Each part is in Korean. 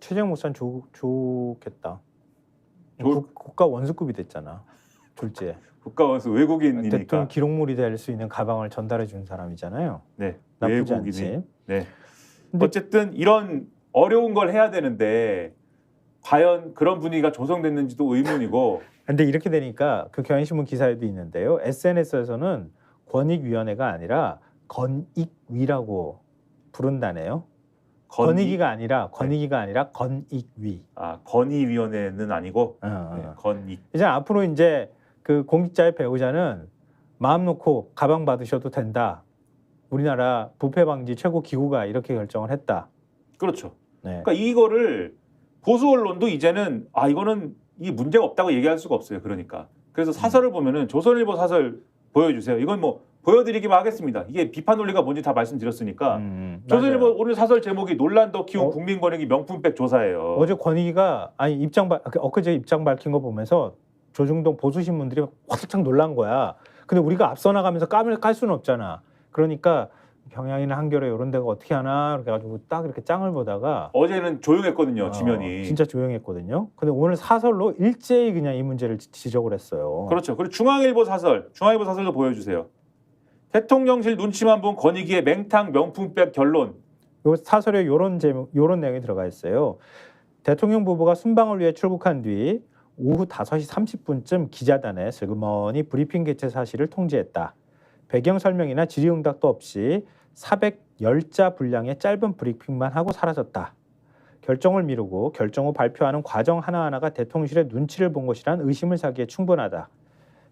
최재형 목사는 좋겠다. 좋을- 국가 원수급이 됐잖아. 졸지에. 국가원수 외국인이니까. 대통령 기록물이 될 수 있는 가방을 전달해 준 사람이잖아요. 네, 나쁘지 외국인이. 않지. 네. 근데- 어쨌든 이런 어려운 걸 해야 되는데 과연 그런 분위기가 조성됐는지도 의문이고. 근데 이렇게 되니까 그 경향신문 기사에도 있는데요. SNS에서는 권익위원회가 아니라 건익위라고 부른다네요. 권익위가 아니라 건익위. 아, 건의위원회는 아니고 네, 어. 건익. 이제 앞으로 이제 그 공직자의 배우자는 마음 놓고 가방 받으셔도 된다. 우리나라 부패 방지 최고 기구가 이렇게 결정을 했다. 그렇죠. 네. 그러니까 이거를 보수 언론도 이제는 이거는 이 문제가 없다고 얘기할 수가 없어요. 그러니까 그래서 사설을 보면은 조선일보 사설 보여주세요. 이건 뭐 보여드리기만 하겠습니다. 이게 비판 논리가 뭔지 다 말씀드렸으니까. 조선일보 맞아요. 오늘 사설 제목이 논란 더 키운 국민권익위 명품백 조사예요. 어제 권익위가 엊그제 입장 밝힌 거 보면서 조중동 보수 신문들이 화들짝 놀란 거야. 근데 우리가 앞서 나가면서 깔 수는 없잖아. 그러니까 경향이나 한겨레 이런 데가 어떻게 하나 그래가지고 딱 이렇게 짱을 보다가 어제는 조용했거든요. 지면이. 진짜 조용했거든요. 근데 오늘 사설로 일제히 그냥 이 문제를 지적을 했어요. 그렇죠. 그리고 중앙일보 사설도 보여주세요. 대통령실 눈치만 본 권익위의 맹탕 명품백 결론. 요 사설에 요런 내용이 들어가 있어요. 대통령 부부가 순방을 위해 출국한 뒤 오후 5시 30분쯤 기자단에 슬그머니 브리핑 개최 사실을 통지했다. 배경 설명이나 질의응답도 없이 410자 분량의 짧은 브리핑만 하고 사라졌다. 결정을 미루고 결정 후 발표하는 과정 하나하나가 대통령실의 눈치를 본 것이란 의심을 사기에 충분하다.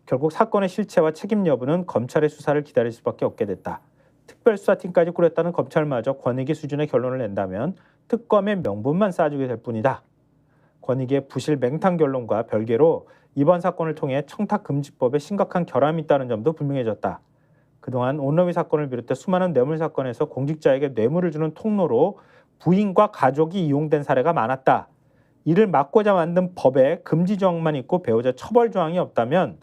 결국 사건의 실체와 책임 여부는 검찰의 수사를 기다릴 수밖에 없게 됐다. 특별수사팀까지 꾸렸다는 검찰마저 권익위 수준의 결론을 낸다면 특검의 명분만 쌓아주게 될 뿐이다. 권익위의 부실 맹탕 결론과 별개로 이번 사건을 통해 청탁금지법에 심각한 결함이 있다는 점도 분명해졌다. 그동안 온러비 사건을 비롯해 수많은 뇌물 사건에서 공직자에게 뇌물을 주는 통로로 부인과 가족이 이용된 사례가 많았다. 이를 막고자 만든 법에 금지 조항만 있고 배우자 처벌 조항이 없다면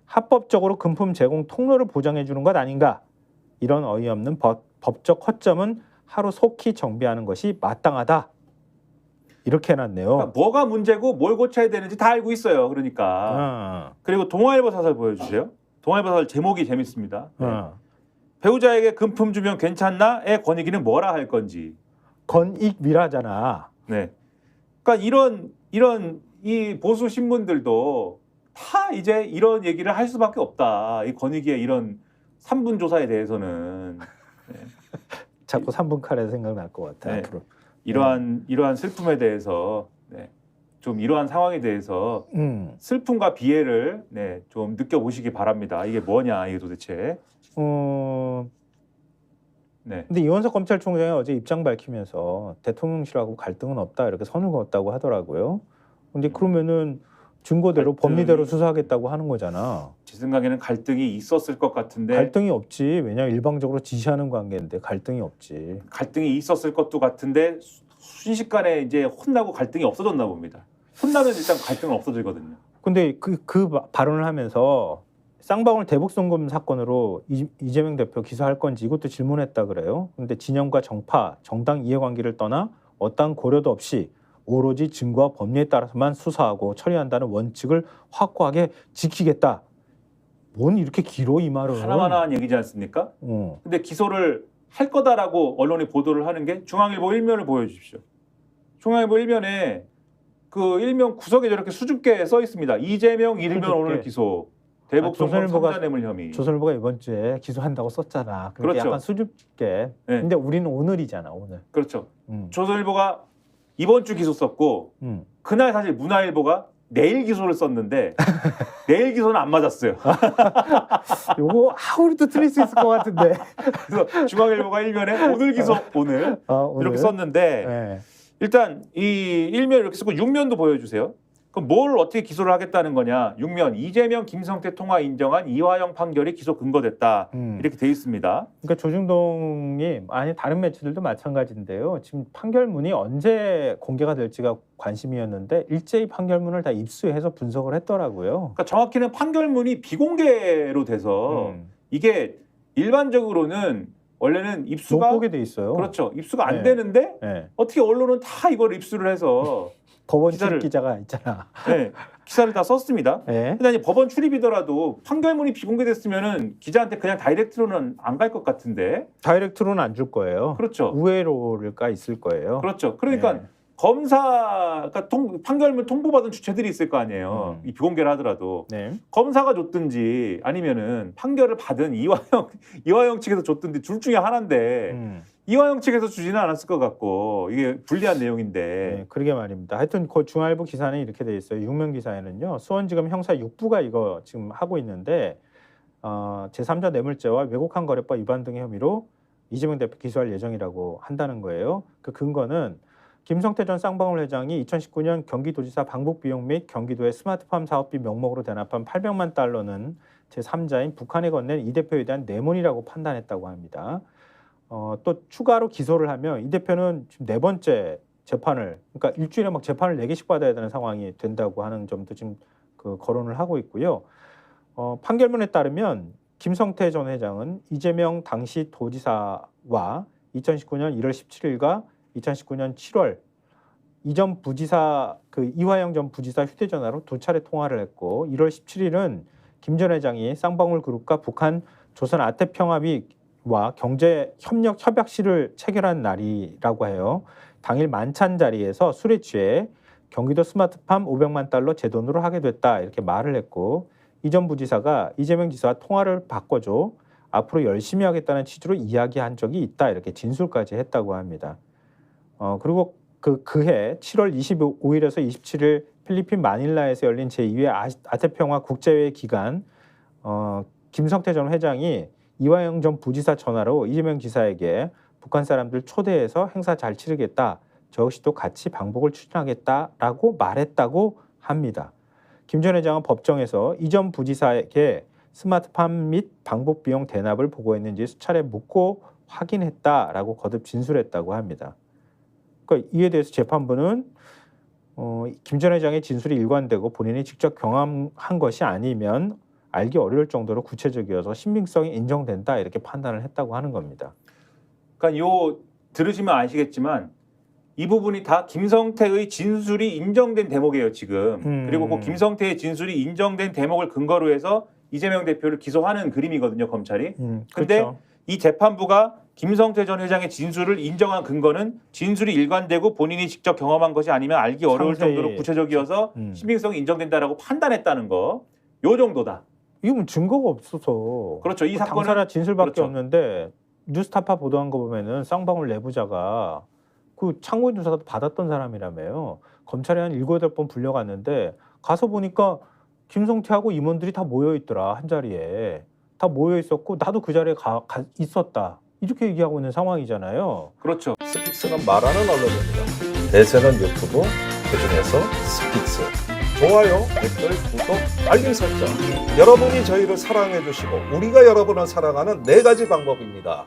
합법적으로 금품 제공 통로를 보장해 주는 것 아닌가? 이런 어이없는 법적 허점은 하루 속히 정비하는 것이 마땅하다. 이렇게 해놨네요. 그러니까 뭐가 문제고 뭘 고쳐야 되는지 다 알고 있어요. 그러니까. 그리고 동아일보 사설 보여주세요. 동아일보 사설 제목이 재밌습니다. 네. 배우자에게 금품 주면 괜찮나?의 권익위는 뭐라 할 건지. 건익위라잖아. 네. 그러니까 이런 이 보수 신문들도 다 이제 이런 얘기를 할 수밖에 없다. 이 권익위의 이런 3분 조사에 대해서는. 네. 자꾸 3분 칼에 생각날 것 같아. 네. 앞으로. 이러한 슬픔에 대해서 좀 이러한 상황에 대해서 슬픔과 비애를 좀 느껴보시기 바랍니다. 이게 뭐냐 이게 도대체. 근데 이원석 검찰총장이 어제 입장 밝히면서 대통령실하고 갈등은 없다 이렇게 선을 그었다고 하더라고요. 근데 그러면은 증거대로 법리대로 수사하겠다고 하는 거잖아. 제 생각에는 갈등이 있었을 것 같은데. 갈등이 없지. 왜냐하면 일방적으로 지시하는 관계인데 갈등이 없지. 갈등이 있었을 것도 같은데 순식간에 이제 혼나고 갈등이 없어졌나 봅니다. 혼나면 일단 갈등은 없어지거든요. 근데 그 발언을 하면서 쌍방울 대북송금 사건으로 이재명 대표 기소할 건지 이것도 질문했다 그래요. 근데 진영과 정파, 정당 이해관계를 떠나 어떠한 고려도 없이 오로지 증거와 법리에 따라서만 수사하고 처리한다는 원칙을 확고하게 지키겠다. 뭔 이렇게 길어 이 말은. 하나하나 얘기지 않습니까? 근데 기소를 할 거다라고 언론이 보도를 하는 게 중앙일보 1면을 보여주십시오. 중앙일보 1면에 그 일면 구석에 저렇게 수줍게 써 있습니다. 이재명 이르면 오늘 기소. 대북송금 성자뇌물 혐의. 조선일보가 이번 주에 기소한다고 썼잖아. 그렇게 그렇죠. 약간 수줍게. 네. 근데 우리는 오늘이잖아. 오늘. 그렇죠. 조선일보가 이번 주 기소 썼고 그날 사실 문화일보가 내일 기소를 썼는데 내일 기소는 안 맞았어요. 요거 우리도 틀릴 수 있을 것 같은데. 그래서 중앙일보가 일면에 오늘 기소 오늘 이렇게 썼는데 일단 이 일면 이렇게 쓰고 6면도 보여주세요. 그럼 뭘 어떻게 기소를 하겠다는 거냐? 6면 이재명 김성태 통화 인정한 이화영 판결이 기소 근거됐다. 이렇게 돼 있습니다. 그러니까 조중동이 다른 매체들도 마찬가지인데요. 지금 판결문이 언제 공개가 될지가 관심이었는데 일제히 판결문을 다 입수해서 분석을 했더라고요. 그러니까 정확히는 판결문이 비공개로 돼서 이게 일반적으로는 원래는 못 입수가 보게 돼 있어요. 그렇죠. 입수가 안 네. 되는데 네. 어떻게 언론은 다 이걸 입수를 해서 법원 기사를- 출입 기자가 있잖아. 네, 기사를 다 썼습니다. 네. 근데 아니, 법원 출입이더라도 판결문이 비공개됐으면은 기자한테 그냥 다이렉트로는 안 갈 것 같은데. 다이렉트로는 안 줄 거예요. 그렇죠. 우회로가 있을 거예요. 그렇죠. 그러니까 네. 검사가 판결문 통보받은 주체들이 있을 거 아니에요. 이 비공개를 하더라도 네. 검사가 줬든지 아니면은 판결을 받은 이화영 측에서 줬든지 둘 중에 하나인데 이화영 측에서 주지는 않았을 것 같고 이게 불리한 내용인데. 네, 그러게 말입니다. 하여튼 그 중앙일보 기사는 이렇게 돼 있어요. 육면 기사에는요. 수원지검 형사 6부가 이거 지금 하고 있는데 제3자 뇌물죄와 왜곡한 거래법 위반 등의 혐의로 이재명 대표 기소할 예정이라고 한다는 거예요. 그 근거는 김성태 전 쌍방울 회장이 2019년 경기도지사 방북 비용 및 경기도의 스마트팜 사업비 명목으로 대납한 800만 달러는 제3자인 북한에 건넨 이 대표에 대한 뇌물이라고 판단했다고 합니다. 또 추가로 기소를 하면 이 대표는 지금 4번째 재판을, 그러니까 일주일에 막 재판을 4개씩 받아야 되는 상황이 된다고 하는 점도 지금 그 거론을 하고 있고요. 판결문에 따르면 김성태 전 회장은 이재명 당시 도지사와 2019년 1월 17일과 2019년 7월 이전 부지사 이화영 전 부지사 휴대전화로 2차례 통화를 했고 1월 17일은 김 전 회장이 쌍방울 그룹과 북한 조선 아태평화비와 경제 협력 협약실을 체결한 날이라고 해요. 당일 만찬 자리에서 술에 취해 경기도 스마트팜 500만 달러 제 돈으로 하게 됐다 이렇게 말을 했고 이전 부지사가 이재명 지사와 통화를 바꿔줘 앞으로 열심히 하겠다는 취지로 이야기한 적이 있다 이렇게 진술까지 했다고 합니다. 그리고 그해 7월 25일에서 27일 필리핀 마닐라에서 열린 제2회 아태평화 국제회의 기간 김성태 전 회장이 이화영 전 부지사 전화로 이재명 지사에게 북한 사람들 초대해서 행사 잘 치르겠다. 저 역시도 같이 방북을 추진하겠다라고 말했다고 합니다. 김 전 회장은 법정에서 이전 부지사에게 스마트팜 및 방북 비용 대납을 보고했는지 수차례 묻고 확인했다라고 거듭 진술했다고 합니다. 그러니까 이에 대해서 재판부는 김 전 회장의 진술이 일관되고 본인이 직접 경험한 것이 아니면 알기 어려울 정도로 구체적이어서 신빙성이 인정된다 이렇게 판단을 했다고 하는 겁니다. 그러니까 들으시면 아시겠지만 이 부분이 다 김성태의 진술이 인정된 대목이에요 지금. 그리고 그 김성태의 진술이 인정된 대목을 근거로 해서 이재명 대표를 기소하는 그림이거든요 검찰이. 근데 그렇죠. 이 재판부가 김성태 전 회장의 진술을 인정한 근거는 진술이 일관되고 본인이 직접 경험한 것이 아니면 알기 어려울 상세히. 정도로 구체적이어서 신빙성이 인정된다라고 판단했다는 거. 요 정도다. 이건 증거가 없어서 그렇죠. 이 사건은 당사자 진술밖에 그렇죠. 없는데 뉴스타파 보도한 거 보면은 쌍방울 내부자가 그 참고인 조사도 받았던 사람이라며요. 검찰에 한 7, 8번 불려갔는데 가서 보니까 김성태하고 임원들이 다 모여 있더라. 한 자리에. 다 모여 있었고 나도 그 자리에 있었다. 이렇게 얘기하고 있는 상황이잖아요. 그렇죠. 스픽스는 말하는 언론입니다. 대세는 유튜브, 그중에서 스픽스. 좋아요, 댓글, 구독, 알림 설정. 여러분이 저희를 사랑해 주시고 우리가 여러분을 사랑하는 4가지 방법입니다.